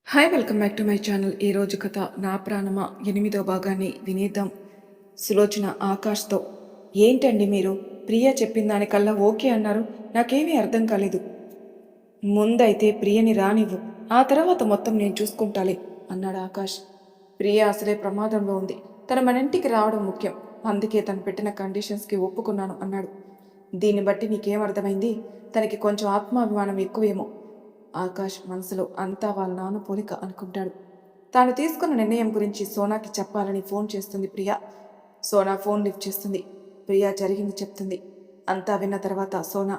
Hi welcome back to my channel. ఈరోజు కథ నా ప్రాణమా 8వ భాగాన్ని వినేద్దాం. సులోచన ఆకాష్తో, ఏంటండి మీరు ప్రియ చెప్పిన దానికల్లా ఓకే అన్నారు? నాకేమీ అర్థం కాలేదు. ముందైతే ప్రియని రానివ్వు, ఆ తర్వాత మొత్తం నేను చూసుకుంటాలే అన్నాడు ఆకాష్. ప్రియ అసలే ప్రమాదంలో ఉంది, మన ఇంటికి రావడం ముఖ్యం, అందుకే తను పెట్టిన కండిషన్స్కి ఒప్పుకున్నాను అన్నాడు. దీన్ని బట్టి నీకేం అర్థమైంది? తనకి కొంచెం ఆత్మాభిమానం ఎక్కువేమో. ఆకాష్ మనసులో అంతా వాళ్ళ నాన్న పోలిక అనుకుంటాడు. తాను తీసుకున్న నిర్ణయం గురించి సోనాకి చెప్పాలని ఫోన్ చేస్తుంది ప్రియా. సోనా ఫోన్ లిఫ్ట్ చేస్తుంది. ప్రియా జరిగింది చెప్తుంది. అంతా విన్న తర్వాత సోనా,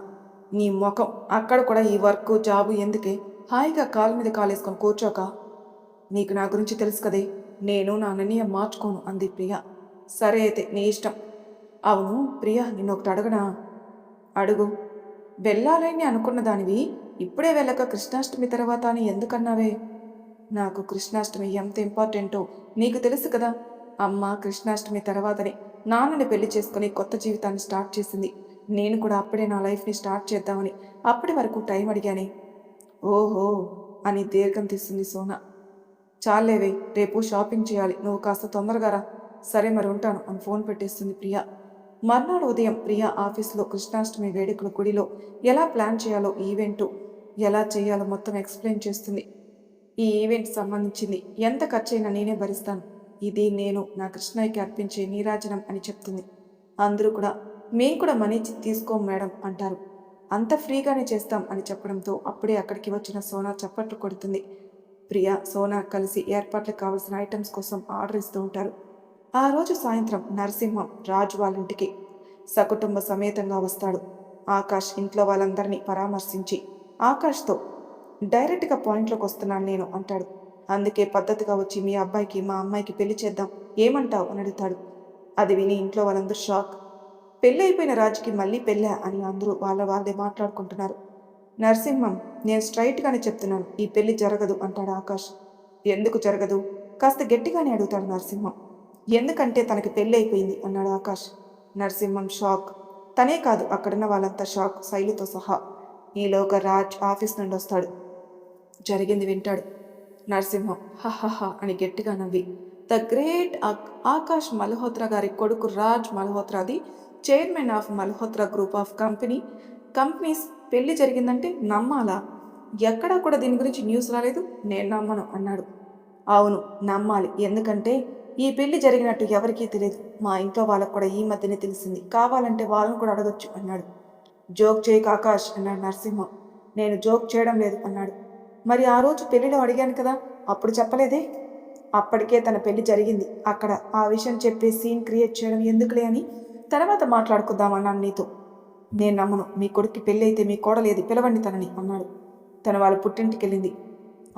నీ ముఖం, అక్కడ కూడా ఈ వర్క్ జాబు ఎందుకే? హాయిగా కాలు మీద కాలేసుకొని కూర్చోక. నీకు నా గురించి తెలుసు కదే, నేను నా నిర్ణయం మార్చుకోను అంది ప్రియా. సరే అయితే నీ ఇష్టం. అవును ప్రియా, నిన్నొకటి అడగనా? అడుగు. వెళ్ళాలని అనుకున్న దానివి ఇప్పుడే వెళ్ళక కృష్ణాష్టమి తర్వాత అని ఎందుకన్నావే? నాకు కృష్ణాష్టమి ఎంత ఇంపార్టెంటో నీకు తెలుసు కదా. అమ్మ కృష్ణాష్టమి తర్వాతనే నాన్నని పెళ్లి చేసుకుని కొత్త జీవితాన్ని స్టార్ట్ చేసింది. నేను కూడా అప్పుడే నా లైఫ్ని స్టార్ట్ చేద్దామని అప్పటి వరకు టైం అడిగానే. ఓహో అని దీర్ఘం తీస్తుంది సోనా. చాలేవే, రేపు షాపింగ్ చేయాలి, నువ్వు కాస్త తొందరగా రా. సరే మరి ఉంటాను అని ఫోన్ పెట్టేస్తుంది ప్రియా. మర్నాడు ఉదయం ప్రియా ఆఫీస్లో కృష్ణాష్టమి వేడుకల గుడిలో ఎలా ప్లాన్ చేయాలో, ఈవెంటు ఎలా చేయాలో మొత్తం ఎక్స్ప్లెయిన్ చేస్తుంది. ఈ ఈవెంట్ సంబంధించింది ఎంత ఖర్చైనా నేనే భరిస్తాను, ఇది నేను నా కృష్ణయ్యకి అర్పించే నీరాజనం అని చెప్తుంది. అందరూ కూడా మేం కూడా మనీ తీసుకోం మేడం అంటారు. అంత ఫ్రీగానే చేస్తాం అని చెప్పడంతో అప్పుడే అక్కడికి వచ్చిన సోనా చప్పట్లు కొడుతుంది. ప్రియా సోనా కలిసి ఏర్పాట్లకు కావలసిన ఐటమ్స్ కోసం ఆర్డర్ ఇస్తూ ఉంటారు. ఆ రోజు సాయంత్రం నరసింహం రాజు వాళ్ళింటికి సకుటుంబ సమేతంగా వస్తాడు. ఆకాష్ ఇంట్లో వాళ్ళందరినీ పరామర్శించి ఆకాష్తో, డైరెక్ట్గా పాయింట్లోకి వస్తున్నాను నేను అంటాడు. అందుకే పద్ధతిగా వచ్చి మీ అబ్బాయికి మా అమ్మాయికి పెళ్లి చేద్దాం, ఏమంటావు అని అడుగుతాడు. అది విని ఇంట్లో వాళ్ళందరూ షాక్. పెళ్ళి అయిపోయిన రాజుకి మళ్ళీ పెళ్ళా అని అందరూ వాళ్ళే మాట్లాడుకుంటున్నారు. నరసింహం, నేను స్ట్రైట్గానే చెప్తున్నాను, ఈ పెళ్లి జరగదు అంటాడు ఆకాష్. ఎందుకు జరగదు? కాస్త గట్టిగానే అడుగుతాడు నరసింహం. ఎందుకంటే తనకి పెళ్ళి అయిపోయింది అన్నాడు ఆకాష్. నరసింహం షాక్. తనే కాదు అక్కడున్న వాళ్ళంతా షాక్, శైలితో సహా. ఈలోగా రాజ్ ఆఫీస్ నుండి వస్తాడు. జరిగింది వింటాడు. నరసింహం హహహ అని గట్టిగా నవ్వి, ద గ్రేట్ ఆకాష్ మల్హోత్రా గారి కొడుకు రాజ్ మల్హోత్రాది chairman of Malhotra group of companies పెళ్లి జరిగిందంటే నమ్మాలా? ఎక్కడా కూడా దీని గురించి న్యూస్ రాలేదు, నేను నమ్మను అన్నాడు. అవును నమ్మాలి, ఎందుకంటే ఈ పెళ్లి జరిగినట్టు ఎవరికీ తెలియదు, మా ఇంట్లో వాళ్ళకు కూడా ఈ మధ్యనే తెలిసింది, కావాలంటే వాళ్ళని కూడా అడగొచ్చు అన్నాడు. జోక్ చేయక ఆకాష్ అన్నాడు నరసింహం. నేను జోక్ చేయడం లేదు అన్నాడు. మరి ఆ రోజు పెళ్లిలో అడిగాను కదా, అప్పుడు చెప్పలేదే? అప్పటికే తన పెళ్లి జరిగింది అక్కడ, ఆ విషయం చెప్పి సీన్ క్రియేట్ చేయడం ఎందుకులే అని తర్వాత మాట్లాడుకుందామన్నాను నీతో. నేను నమ్మను, మీ కొడుక్కి పెళ్ళి అయితే మీ కోడలేది, పిలవండి తనని అన్నాడు. తన వాళ్ళ పుట్టింటికి వెళ్ళింది.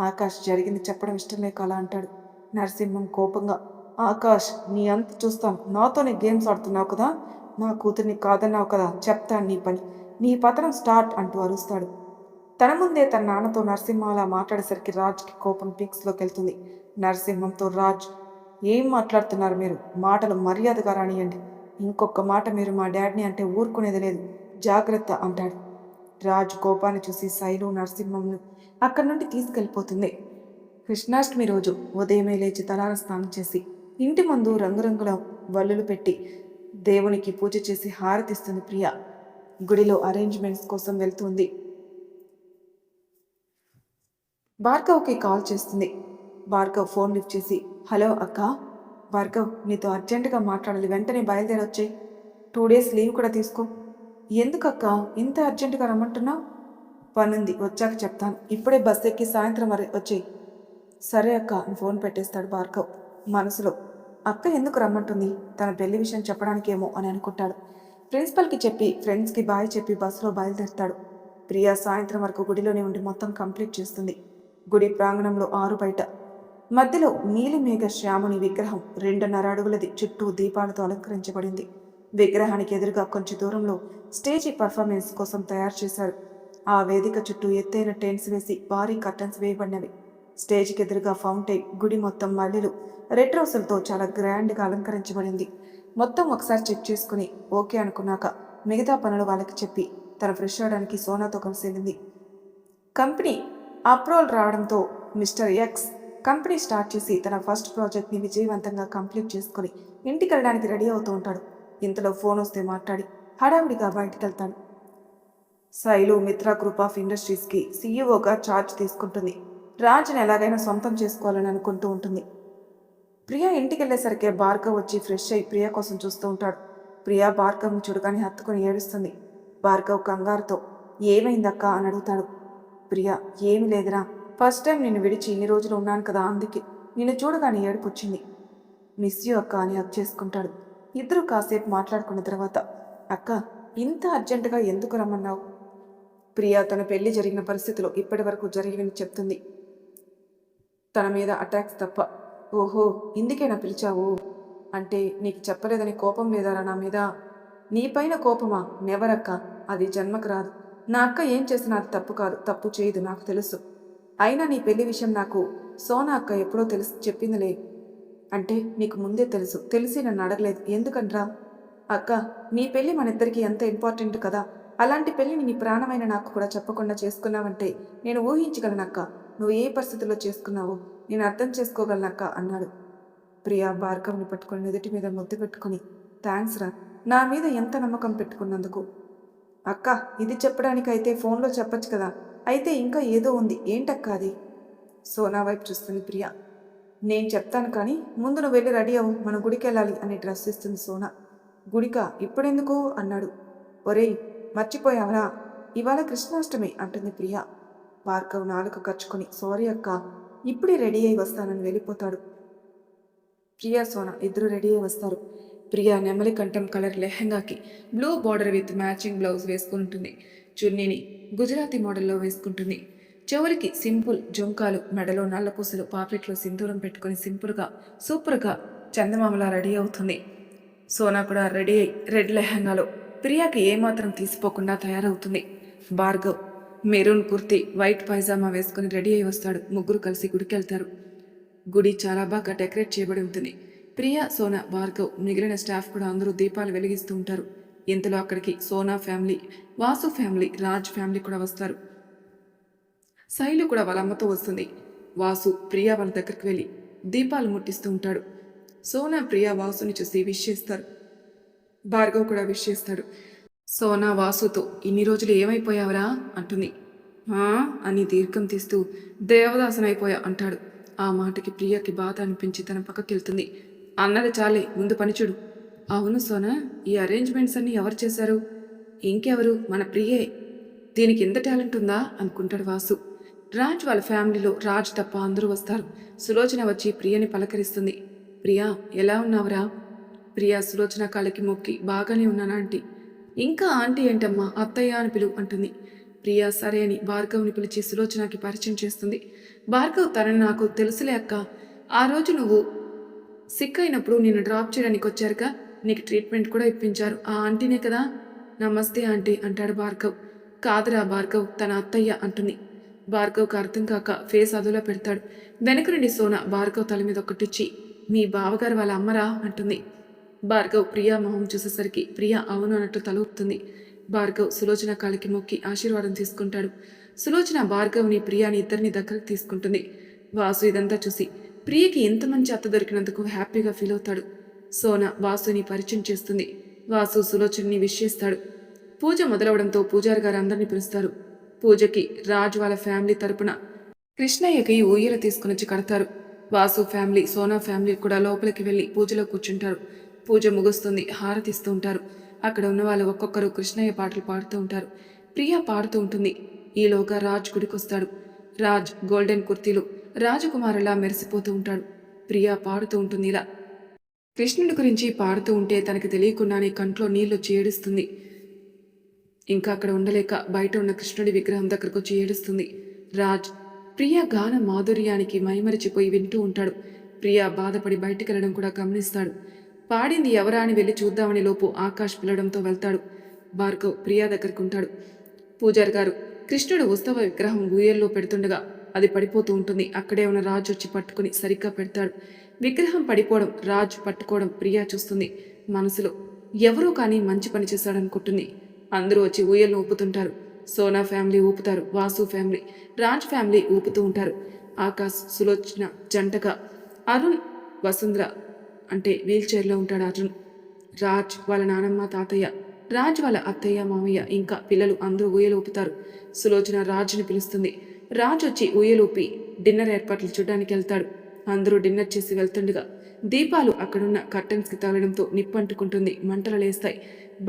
ఆకాష్ జరిగింది చెప్పడం ఇష్టం లేక అలా అంటాడు. నరసింహం కోపంగా, ఆకాష్ నీ అంత చూస్తాను, నాతోనే గేమ్స్ ఆడుతున్నావు కదా, నా కూతుర్ని కాదన్నావు కదా, చెప్తాను నీ పని, నీ పతనం స్టార్ట్ అంటూ అరుస్తాడు. తన ముందే తన నాన్నతో నరసింహం అలా మాట్లాడేసరికి రాజ్కి కోపం పీక్స్లోకి వెళ్తుంది. నరసింహంతో రాజ్, ఏం మాట్లాడుతున్నారు మీరు? మాటలు మర్యాదగా రానియండి, ఇంకొక మాట మీరు మా డాడీని అంటే ఊరుకునేది లేదు, జాగ్రత్త అంటాడు. రాజు కోపాన్ని చూసి శైలు నరసింహంను అక్కడి నుండి తీసుకెళ్ళిపోతుంది. కృష్ణాష్టమి రోజు ఉదయమే లేచి తలార స్నానం చేసి ఇంటి ముందు రంగురంగుల వల్లులు పెట్టి దేవునికి పూజ చేసి హారతిస్తుంది ప్రియ. గుడిలో అరేంజ్మెంట్స్ కోసం వెళ్తుంది. భార్గవ్కి కాల్ చేస్తుంది. భార్గవ్ ఫోన్ లిఫ్ట్ చేసి, హలో అక్క. భార్గవ్, నీతో అర్జెంటుగా మాట్లాడాలి, వెంటనే బయలుదేరొచ్చాయి. 2 days లీవ్ కూడా తీసుకో. ఎందుకక్క ఇంత అర్జెంటుగా రమ్మంటున్నావు? పనుంది, వచ్చాక చెప్తాను, ఇప్పుడే బస్ ఎక్కి సాయంత్రం వచ్చేయి. సరే అక్క అని ఫోన్ పెట్టేస్తాడు భార్గవ్. మనసులో, అక్క ఎందుకు రమ్మంటుంది, తన పెళ్లి విషయం చెప్పడానికేమో అని అనుకుంటాడు. ప్రిన్సిపల్కి చెప్పి ఫ్రెండ్స్కి బాయ్ చెప్పి బస్సులో బయలుదేరుతాడు. ప్రియా సాయంత్రం వరకు గుడిలోనే ఉండి మొత్తం కంప్లీట్ చేస్తుంది. గుడి ప్రాంగణంలో 6 బయట మధ్యలో నీలిమేఘ శ్యాముని విగ్రహం 2.5 అడుగులది, చుట్టూ దీపాలతో అలంకరించబడింది. విగ్రహానికి ఎదురుగా కొంచెం దూరంలో స్టేజీ పర్ఫార్మెన్స్ కోసం తయారు చేశారు. ఆ వేదిక చుట్టూ ఎత్తైన టెంట్స్ వేసి భారీ కర్టన్స్ వేయబడినవి. స్టేజ్కి ఎదురుగా ఫౌంటైన్, గుడి మొత్తం మల్లెలు, రెడ్ రోజులతో చాలా గ్రాండ్గా అలంకరించబడింది. మొత్తం ఒకసారి చెక్ చేసుకుని ఓకే అనుకున్నాక మిగతా పనులు వాళ్ళకి చెప్పి తను ఫ్రెష్ అవడానికి సోనాతో కలిసి వెళ్ళింది. కంపెనీ అప్రూవల్ రావడంతో మిస్టర్ ఎక్స్ కంపెనీ స్టార్ట్ చేసి తన ఫస్ట్ ప్రాజెక్ట్ని విజయవంతంగా కంప్లీట్ చేసుకొని ఇంటికి వెళ్ళడానికి రెడీ అవుతూ ఉంటాడు. ఇంతలో ఫోన్ వస్తే మాట్లాడి హడావిడిగా బయటికి వెళ్తాడు. శైలు మిత్రా గ్రూప్ ఆఫ్ ఇండస్ట్రీస్కి సీఈఓగా ఛార్జ్ తీసుకుంటుంది. రాజ్ని ఎలాగైనా సొంతం చేసుకోవాలని అనుకుంటూ ఉంటుంది. ప్రియా ఇంటికి వెళ్ళేసరికి భార్గవ్ వచ్చి ఫ్రెష్ అయి ప్రియా కోసం చూస్తూ ఉంటాడు. ప్రియా భార్గవ్ని చూడగానే హత్తుకొని ఏడుస్తుంది. భార్గవ్ కంగారుతో ఏమైందక్క అని అడుగుతాడు. ప్రియా ఏమీ లేదురా, ఫస్ట్ టైం నిన్ను విడిచి ఇన్ని రోజులు ఉన్నాను కదా, అందుకే నిన్ను చూడగానే ఏడుపు వచ్చింది. మిస్ యూ అక్క అని హక్ చేసుకుంటాడు. ఇద్దరు కాసేపు మాట్లాడుకున్న తర్వాత అక్క ఇంత అర్జెంటుగా ఎందుకు రమ్మన్నావు? ప్రియా తన పెళ్లి జరిగిన పరిస్థితిలో ఇప్పటి వరకు జరిగినవి చెప్తుంది. తన మీద అటాక్స్ తప్ప. ఓహో ఇందుకేనా పిలిచావు? అంటే నీకు చెప్పలేదని కోపం లేదారా నా మీద? నీపైన కోపమా? నెవరక్క, అది జన్మకు రాదు. నా అక్క ఏం చేసినా అది తప్పు కాదు, తప్పు చేయదు, నాకు తెలుసు. అయినా నీ పెళ్లి విషయం నాకు సోనా అక్క ఎప్పుడో చెప్పిందిలే. అంటే నీకు ముందే తెలుసు, తెలిసి నన్ను అడగలేదు ఎందుకంట్రా? అక్క నీ పెళ్లి మన ఇద్దరికి ఎంత ఇంపార్టెంట్ కదా, అలాంటి పెళ్లిని నీ ప్రాణమైన నాకు కూడా చెప్పకుండా చేసుకున్నావంటే నేను ఊహించగలనక్క. నువ్వు ఏ పరిస్థితుల్లో చేసుకున్నావో నేను అర్థం చేసుకోగలనక్క అన్నాడు. ప్రియా భార్గవ్ని పట్టుకొని నుదుటి మీద ముద్దు పెట్టుకుని థ్యాంక్స్ రా, నా మీద ఎంత నమ్మకం పెట్టుకున్నందుకు. అక్క ఇది చెప్పడానికైతే ఫోన్లో చెప్పచ్చు కదా, అయితే ఇంకా ఏదో ఉంది, ఏంటక్క అది? సోనా వైపు చూస్తుంది ప్రియా. నేను చెప్తాను కానీ ముందు నువ్వు వెళ్ళి రెడీ అవ్వు, మనం గుడికి వెళ్ళాలి అని డ్రెస్ ఇస్తుంది సోనా. గుడికా ఇప్పుడెందుకు అన్నాడు. ఒరేయ్ మర్చిపోయావరా, ఇవాళ కృష్ణాష్టమి అంటుంది ప్రియా. భార్గవ్ నాలుక ఖర్చుకొని సారీ అక్క, ఇప్పుడే రెడీ అయి వస్తానని వెళ్ళిపోతాడు. ప్రియా సోనా ఇద్దరు రెడీ అయి వస్తారు. ప్రియా నెమలి కంఠం కలర్ లెహంగాకి blue border with matching blouse వేసుకుంటుంది. చున్నీని గుజరాతీ మోడల్లో వేసుకుంటుంది. చెవులకి సింపుల్ జుంకాలు, మెడలో నల్లపూసలు, పాకెట్లో సింధూరం పెట్టుకుని సింపుల్గా సూపర్గా చందమామలా రెడీ అవుతుంది. సోనా కూడా రెడీ అయి రెడ్ లెహంగాలో ప్రియాకి ఏమాత్రం తీసిపోకుండా తయారవుతుంది. భార్గవ్ మెరూన్ కుర్తీ వైట్ పైజామా వేసుకుని రెడీ అయి వస్తాడు. ముగ్గురు కలిసి గుడికి వెళ్తారు. గుడి చాలా బాగా డెకరేట్ చేయబడి ఉంటుంది. ప్రియా, సోనా, భార్గవ్ మిగిలిన స్టాఫ్ కూడా అందరూ దీపాలు వెలిగిస్తూ ఉంటారు. ఇంతలో అక్కడికి Sona family, Vasu family, Raj family కూడా వస్తారు. శైలు కూడా వాళ్ళ అమ్మతో వస్తుంది. వాసు ప్రియా వాళ్ళ దగ్గరికి వెళ్ళి దీపాలు ముట్టిస్తూ ఉంటాడు. సోనా ప్రియా వాసుని చూసి విష్ చేస్తారు. భార్గవ్ కూడా విష్ చేస్తాడు. సోనా వాసుతో ఇన్ని రోజులు ఏమైపోయావరా అంటుంది. అని దీర్ఘం తీస్తూ దేవదాసనైపోయా అంటాడు. ఆ మాటకి ప్రియకి బాధ అనిపించి తన పక్కకి వెళ్తుంది. అన్నది చాలే, ముందు పనిచుడు. అవును సోనా, ఈ అరేంజ్మెంట్స్ అన్నీ ఎవరు చేశారు? ఇంకెవరు, మన ప్రియే. దీనికి ఎంత టాలెంట్ ఉందా అనుకుంటాడు వాసు. రాజ్ వాళ్ళ ఫ్యామిలీలో రాజ్ తప్ప అందరూ వస్తారు. సులోచన వచ్చి ప్రియని పలకరిస్తుంది. ప్రియా ఎలా ఉన్నావురా? ప్రియా సులోచన కాళ్ళకి మొక్కి బాగానే ఉన్నానా ఆంటీ. ఇంకా ఆంటీ ఏంటమ్మా, అత్తయ్య అని పిలువు అంటుంది. ప్రియా సరే అని భార్గవ్ని పిలిచి సులోచనకి పరిచయం చేస్తుంది. భార్గవ్ తనని నాకు తెలుసులే అక్క, ఆ రోజు నువ్వు సిక్ అయినప్పుడు నేను డ్రాప్ చేయడానికి వచ్చారుగా, నీకు ట్రీట్మెంట్ కూడా ఇప్పించారు, ఆ ఆంటీనే కదా. నమస్తే ఆంటీ అంటాడు భార్గవ్. కాదురా భార్గవ్, తన అత్తయ్య అంటుంది. భార్గవ్కి అర్థం కాక ఫేస్ అదులో పెడతాడు. వెనక నుండి సోనా భార్గవ్ తల మీద ఒకటిచ్చి మీ బావగారు వాళ్ళ అమ్మరా అంటుంది. భార్గవ్ ప్రియా మొహం చూసేసరికి ప్రియా అవును అన్నట్లు తల ఊపుతుంది. భార్గవ్ సులోచన కాలికి మొక్కి ఆశీర్వాదం తీసుకుంటాడు. సులోచన భార్గవ్ని ప్రియాని ఇద్దరిని దగ్గరకు తీసుకుంటుంది. వాసు ఇదంతా చూసి ప్రియకి ఎంత మంచి అత్త దొరికినందుకు హ్యాపీగా ఫీల్ అవుతాడు. సోనా వాసుని పరిచయం చేస్తుంది. వాసు సులోచనని విష్ చేస్తాడు. పూజ మొదలవడంతో పూజారి గారు అందరినీ పిలుస్తారు. పూజకి రాజు వాళ్ళ ఫ్యామిలీ తరపున కృష్ణయ్యకి ఊయల తీసుకునొచ్చి కడతారు. వాసు ఫ్యామిలీ, సోనా ఫ్యామిలీ కూడా లోపలికి వెళ్ళి పూజలో కూర్చుంటారు. పూజ ముగుస్తుంది, హారతిస్తూ ఉంటారు. అక్కడ ఉన్న వాళ్ళు ఒక్కొక్కరు కృష్ణయ్య పాటలు పాడుతూ ఉంటారు. ప్రియా పాడుతూ ఉంటుంది. ఈలోగా రాజ్ గుడికొస్తాడు. రాజ్ గోల్డెన్ కుర్తీలు రాజకుమారులా మెరిసిపోతూ ఉంటాడు. ప్రియా పాడుతూ ఉంటుంది ఇలా. కృష్ణుడి గురించి పాడుతూ ఉంటే తనకి తెలియకుండానే కంట్లో నీళ్లొచ్చి ఏడుస్తుంది. ఇంకా అక్కడ ఉండలేక బయట ఉన్న కృష్ణుడి విగ్రహం దగ్గరకు వచ్చి ఏడుస్తుంది. రాజ్ ప్రియా గాన మాధుర్యానికి మైమరిచిపోయి వింటూ ఉంటాడు. ప్రియా బాధపడి బయటికి వెళ్ళడం కూడా గమనిస్తాడు. పాడింది ఎవరా అని వెళ్ళి చూద్దామని లోపు ఆకాష్ పిలవడంతో వెళ్తాడు. భార్గవ్ ప్రియా దగ్గరకు ఉంటాడు. పూజారి గారు కృష్ణుడు ఉత్సవ విగ్రహం ఊయల్లో పెడుతుండగా అది పడిపోతూ ఉంటుంది. అక్కడే ఉన్న రాజు వచ్చి పట్టుకుని సరిగ్గా పెడతాడు. విగ్రహం పడిపోవడం, రాజు పట్టుకోవడం ప్రియా చూస్తుంది. మనసులో ఎవరో కానీ మంచి పని చేశాడనుకుంటుంది. అందరూ వచ్చి ఊయల్లో ఊపుతుంటారు. సోనా ఫ్యామిలీ ఊపుతారు, వాసు ఫ్యామిలీ, రాజ్ ఫ్యామిలీ ఊపుతూ ఉంటారు. ఆకాష్ సులోచన జంటగా. అరుణ్ వసుంధర అంటే వీల్ చైర్లో ఉంటాడు అర్జున్. రాజ్ వాళ్ళ నానమ్మ తాతయ్య, రాజ్ వాళ్ళ అత్తయ్య మామయ్య ఇంకా పిల్లలు అందరూ ఊయలు ఊపుతారు. సులోచన రాజ్ని పిలుస్తుంది. రాజ్ వచ్చి ఊయలూపి డిన్నర్ ఏర్పాట్లు చూడడానికి వెళ్తాడు. అందరూ డిన్నర్ చేసి వెళ్తుండగా దీపాలు అక్కడున్న కర్టన్స్కి తగలడంతో నిప్పంటుకుంటుంది. మంటలు లేస్తాయి.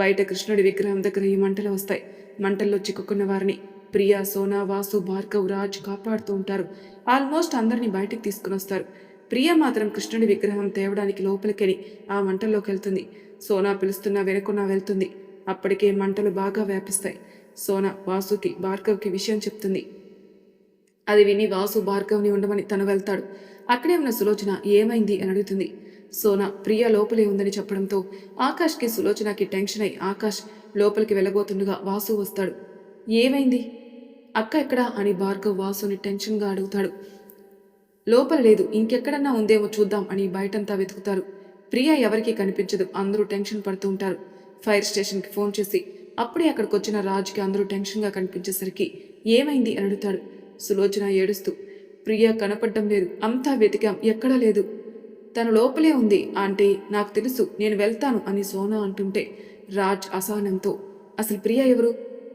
బయట కృష్ణుడి విగ్రహం దగ్గర ఈ మంటలు వస్తాయి. మంటల్లో చిక్కుకున్న వారిని ప్రియా, సోనా, వాసు, భార్గవ్, రాజ్ కాపాడుతూ ఉంటారు. ఆల్మోస్ట్ అందరినీ బయటికి తీసుకుని వస్తారు. ప్రియ మాత్రం కృష్ణుడి విగ్రహం తేవడానికి లోపలికెళ్ళి ఆ మంటల్లోకి వెళ్తుంది. సోనా పిలుస్తున్నా వెనుకున్నా వెళ్తుంది. అప్పటికే మంటలు బాగా వ్యాపిస్తాయి. సోనా వాసుకి, భార్గవ్కి విషయం చెప్తుంది. అది విని వాసు భార్గవ్ని ఉండమని తను వెళ్తాడు. అక్కడే ఉన్న సులోచన ఏమైంది అని అడుగుతుంది. సోనా ప్రియ లోపలే ఉందని చెప్పడంతో ఆకాష్కి, సులోచనకి టెన్షన్ అయి ఆకాష్ లోపలికి వెళ్ళబోతుండగా వాసు వస్తాడు. ఏమైంది అక్క ఎక్కడా అని భార్గవ్ వాసుని టెన్షన్గా అడుగుతాడు. లోపల లేదు, ఇంకెక్కడన్నా ఉందేమో చూద్దాం అని బయటంతా వెతుకుతారు. ప్రియ ఎవరికీ కనిపించదు. అందరూ టెన్షన్ పడుతూ ఉంటారు. ఫైర్ స్టేషన్కి ఫోన్ చేసి అప్పుడే అక్కడికి వచ్చిన రాజ్కి అందరూ టెన్షన్గా కనిపించేసరికి ఏమైంది అని అడుగుతాడు. సులోచన ఏడుస్తూ ప్రియ కనపడడం లేదు, అంతా వెతికాం, ఎక్కడా లేదు, తను లోపలే ఉంది ఆంటీ, నాకు తెలుసు, నేను వెళ్తాను అని సోనా అంటుంటే రాజ్ అసహనంతో అసలు ప్రియ ఎవరు,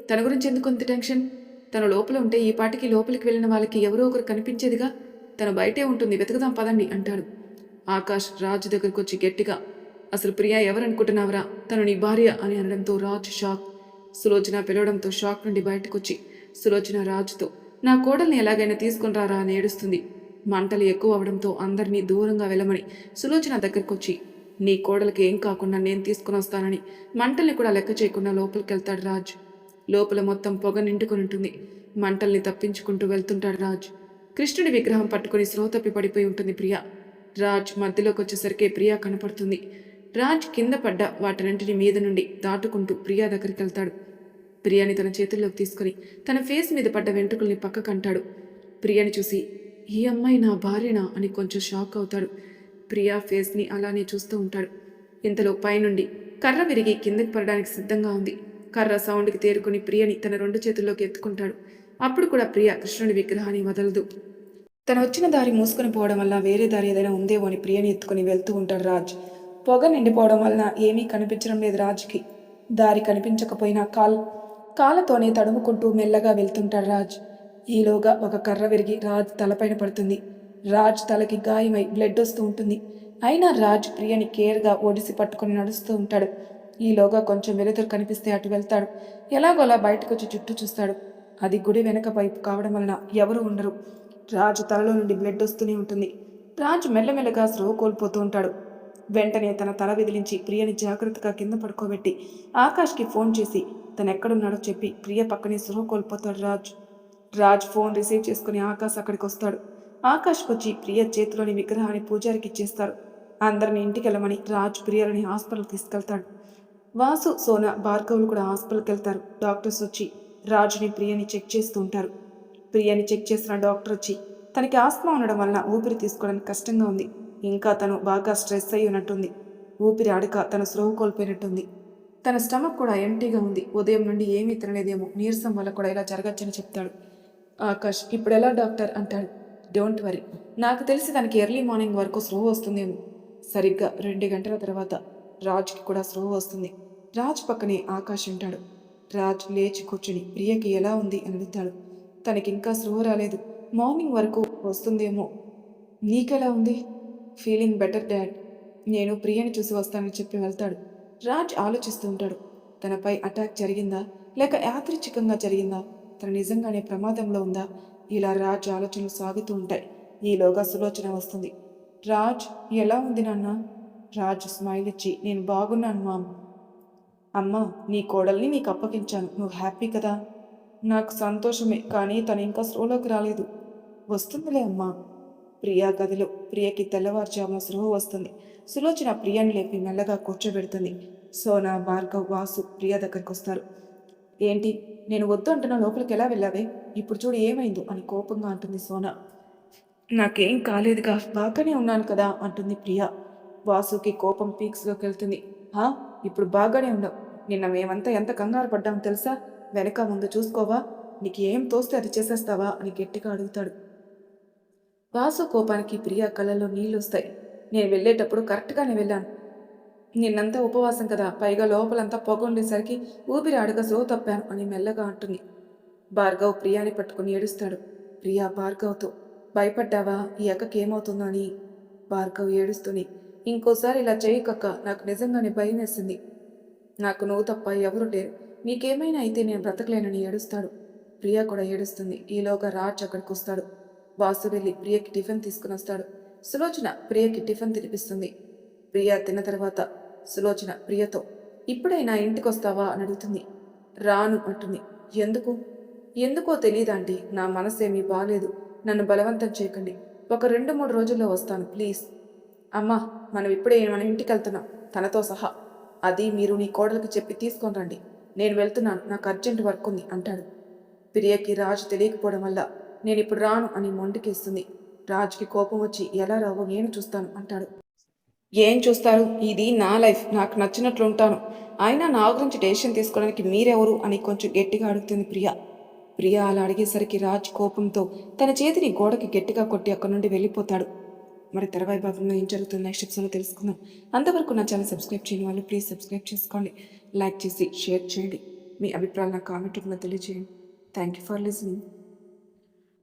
తన గురించి ఎందుకు అంత టెన్షన్, తను లోపల ఉంటే ఈ పాటికి లోపలికి వెళ్ళిన వాళ్ళకి ఎవరో ఒకరు కనిపించేదిగా, తను బయటే ఉంటుంది, వెతుకుదాం పదండి అంటాడు. ఆకాష్ రాజ్ దగ్గరకు వచ్చి గట్టిగా అసలు ప్రియ ఎవరనుకుంటున్నావరా, తను నీ భార్య అని అనడంతో రాజ్ షాక్. సులోచన పిలవడంతో షాక్ నుండి బయటకొచ్చి సులోచన రాజుతో నా కోడల్ని ఎలాగైనా తీసుకుని రారా అని ఏడుస్తుంది. మంటలు ఎక్కువ అవడంతో అందరినీ దూరంగా వెళ్ళమని సులోచన దగ్గరకొచ్చి నీ కోడలికి ఏం కాకుండా నేను తీసుకుని వస్తానని మంటల్ని కూడా లెక్క చేయకుండా లోపలికి వెళ్తాడు రాజ్. లోపల మొత్తం పొగ నిండుకొని ఉంటుంది. మంటల్ని తప్పించుకుంటూ వెళ్తుంటాడు రాజ్. కృష్ణుడి విగ్రహం పట్టుకుని స్లో తప్పి పడిపోయి ఉంటుంది ప్రియ. రాజ్ మధ్యలోకి వచ్చేసరికి ప్రియా కనపడుతుంది. రాజ్ కింద పడ్డ వాటినంటిని మీద నుండి దాటుకుంటూ ప్రియా దగ్గరికి వెళ్తాడు. ప్రియాని తన చేతుల్లోకి తీసుకుని తన ఫేస్ మీద పడ్డ వెంట్రుకల్ని పక్కకంటాడు. ప్రియాని చూసి ఈ అమ్మాయి నా భార్యనా అని కొంచెం షాక్ అవుతాడు. ప్రియా ఫేస్ని అలానే చూస్తూ ఉంటాడు. ఇంతలో పైనుండి కర్ర విరిగి కిందకి పడడానికి సిద్ధంగా ఉంది. కర్ర సౌండ్కి తేరుకుని ప్రియని తన 2 చేతుల్లోకి ఎత్తుకుంటాడు. అప్పుడు కూడా ప్రియ కృష్ణుడి విగ్రహాన్ని వదలదు. తను వచ్చిన దారి మూసుకుని పోవడం వల్ల వేరే దారి ఏదైనా ఉందేమో అని ప్రియని ఎత్తుకుని వెళ్తూ ఉంటాడు రాజ్. పొగ నిండిపోవడం వలన ఏమీ కనిపించడం లేదు రాజ్కి. దారి కనిపించకపోయినా కాళ్ళతోనే తడుముకుంటూ మెల్లగా వెళ్తుంటాడు రాజ్. ఈలోగా ఒక కర్ర విరిగి రాజ్ తలపైన పడుతుంది. రాజ్ తలకి గాయమై బ్లడ్ వస్తూ ఉంటుంది. అయినా రాజ్ ప్రియని కేర్గా ఒడిసి పట్టుకుని నడుస్తూ ఉంటాడు. ఈలోగా కొంచెం వెలుతురు కనిపిస్తే అటు వెళ్తాడు. ఎలాగోలా బయటకు వచ్చి చుట్టూ చూస్తాడు. అది గుడి వెనక వైపు కావడం వలన ఎవరు ఉండరు. రాజు తలలో నుండి బ్లడ్ వస్తూనే ఉంటుంది. రాజు మెల్లమెల్లగా స్పృహ కోల్పోతూ ఉంటాడు. వెంటనే తన తల విదిలించి ప్రియని జాగ్రత్తగా కింద పడుకోబెట్టి ఆకాష్కి ఫోన్ చేసి తనెక్కడున్నాడో చెప్పి ప్రియ పక్కనే స్పృహ కోల్పోతాడు రాజ్ ఫోన్ రిసీవ్ చేసుకుని ఆకాష్ అక్కడికి వస్తాడు. ఆకాష్కి వచ్చి ప్రియ చేతిలోని విగ్రహాన్ని పూజారికి ఇచ్చేస్తాడు. అందరిని ఇంటికి వెళ్ళమని రాజ్ ప్రియలని హాస్పిటల్కి తీసుకెళ్తాడు. వాసు, సోనా, భార్గవులు కూడా హాస్పిటల్కి వెళ్తారు. డాక్టర్స్ వచ్చి రాజుని ప్రియని చెక్ చేస్తూ ఉంటారు. ప్రియని చెక్ చేసిన డాక్టర్ వచ్చి తనకి ఆస్మా ఉండడం వలన ఊపిరి తీసుకోవడానికి కష్టంగా ఉంది, ఇంకా తను బాగా స్ట్రెస్ అయి ఉన్నట్టుంది, ఊపిరి ఆడక తన స్పృహ కోల్పోయినట్టుంది, తన స్టమక్ కూడా ఎంటీగా ఉంది, ఉదయం నుండి ఏమీ తినలేదేమో, నీరసం వల్ల కూడా ఇలా జరగచ్చని చెప్తాడు. ఆకాష్ ఇప్పుడు ఎలా డాక్టర్ అంటాడు. డోంట్ వరీ, నాకు తెలిసి తనకి ఎర్లీ మార్నింగ్ వరకు స్పృహ వస్తుందేమో, సరిగ్గా 2 గంటల తర్వాత రాజ్కి కూడా స్పృహ వస్తుంది. రాజ్ పక్కనే ఆకాష్ ఉంటాడు. రాజ్ లేచి కూర్చుని ప్రియకి ఎలా ఉంది అని అడుగుతాడు. తనకింకా స్పృహ రాలేదు, మార్నింగ్ వరకు వస్తుందేమో, నీకెలా ఉంది? ఫీలింగ్ బెటర్ డాడ్, నేను ప్రియని చూసి వస్తానని చెప్పి వెళ్తాడు. రాజ్ ఆలోచిస్తూ ఉంటాడు. తనపై అటాక్ జరిగిందా లేక యాదృచ్ఛికంగా జరిగిందా, తను నిజంగానే ప్రమాదంలో ఉందా, ఇలా రాజ్ ఆలోచనలు సాగుతూ ఉంటాయి. ఈలోగా సులోచన వస్తుంది. రాజ్ ఎలా ఉంది నాన్న? రాజ్ స్మైల్ ఇచ్చి నేను బాగున్నాను మామ్. అమ్మా, నీ కోడల్ని నీకు అప్పగించాను, నువ్వు హ్యాపీ కదా? నాకు సంతోషమే, కానీ తను ఇంకా స్లోలోకి రాలేదు, వస్తుందిలే అమ్మా. ప్రియా గదిలో ప్రియకి తెల్లవారుజామున స్పృహ వస్తుంది. సులోచన ప్రియాని లేపి మెల్లగా కూర్చోబెడుతుంది. సోనా, భార్గవ్, వాసు ప్రియ దగ్గరికి వస్తారు. ఏంటి, నేను వద్దు అంటున్నా లోపలికి ఎలా వెళ్ళావే, ఇప్పుడు చూడు ఏమైందో అని కోపంగా అంటుంది సోనా. నాకేం కాలేదుగా, బాగానే ఉన్నాను కదా అంటుంది ప్రియ. వాసుకి కోపం పీక్స్లోకి వెళ్తుంది. ఇప్పుడు బాగానే ఉండవు, నిన్న మేమంతా ఎంత కంగారు పడ్డాం తెలుసా, వెనక ముందు చూసుకోవా, నీకు ఏం తోస్తే అది చేసేస్తావా అని గట్టిగా అడుగుతాడు. వాసు కోపానికి ప్రియా కళ్ళలో నీళ్లొస్తాయి. నేను వెళ్ళేటప్పుడు కరెక్ట్గానే వెళ్ళాను. నిన్నంతా ఉపవాసం కదా, పైగా లోపలంతా పొగ ఉండేసరికి ఊపిరి ఆడక స్లో తప్పాను అని మెల్లగా అంటుంది. భార్గవ్ ప్రియాని పట్టుకుని ఏడుస్తాడు. ప్రియా భార్గవ్తో, భయపడ్డావా ఈ అక్కకి ఏమవుతుందో అని. భార్గవ్ ఏడుస్తూనే, ఇంకోసారి ఇలా చేయకక్క, నాకు నిజంగానే భయం వేసింది. నాకు నువ్వు తప్ప ఎవరు లేరు, నీకేమైనా అయితే నేను బ్రతకలేనని ఏడుస్తాడు. ప్రియా కూడా ఏడుస్తుంది. ఈలోగా రాజ్ అక్కడికి వస్తాడు. వాసు వెళ్ళి ప్రియకి టిఫిన్ తీసుకుని వస్తాడు. సులోచన ప్రియకి టిఫిన్ తినిపిస్తుంది. ప్రియా తిన్న తర్వాత సులోచన ప్రియతో, ఇప్పుడైనా ఇంటికి వస్తావా అని అడుగుతుంది. రాను అంటుంది. ఎందుకు? ఎందుకో తెలియదాంటీ, నా మనసేమీ బాలేదు. నన్ను బలవంతం చేయకండి. ఒక 2-3 రోజుల్లో వస్తాను ప్లీజ్. అమ్మా, మనం ఇప్పుడే మన ఇంటికి వెళ్తున్నాం, తనతో సహా. అది మీరు నీ కోడలికి చెప్పి తీసుకొని రండి. నేను వెళ్తున్నాను, నాకు అర్జెంట్ వర్క్ ఉంది అంటాడు. ప్రియకి రాజు తెలియకపోవడం వల్ల నేను ఇప్పుడు రాను అని మొండికేస్తుంది. రాజుకి కోపం వచ్చి ఎలా రావో నేను చూస్తాను అంటాడు. ఏం చూస్తారు? ఇది నా లైఫ్, నాకు నచ్చినట్లు ఉంటాను. అయినా నా గురించి డెసిషన్ తీసుకోవడానికి మీరెవరు అని కొంచెం గట్టిగా అడుగుతుంది ప్రియా. ప్రియా అలా అడిగేసరికి రాజ్ కోపంతో తన చేతిని గోడకి గట్టిగా కొట్టి అక్కడి నుండి వెళ్ళిపోతాడు. మరి తర్వాయి భాగంలో ఏం జరుగుతుంది నెక్స్ట్ ఎపిసోడ్లో తెలుసుకుందాం. అంతవరకు నా ఛానల్ సబ్స్క్రైబ్ చేయని వాళ్ళు ప్లీజ్ సబ్స్క్రైబ్ చేసుకోండి. లైక్ చేసి షేర్ చేయండి. మీ అభిప్రాయాలు నా కామెంట్ రూపంలో తెలియజేయండి. Thank you for listening.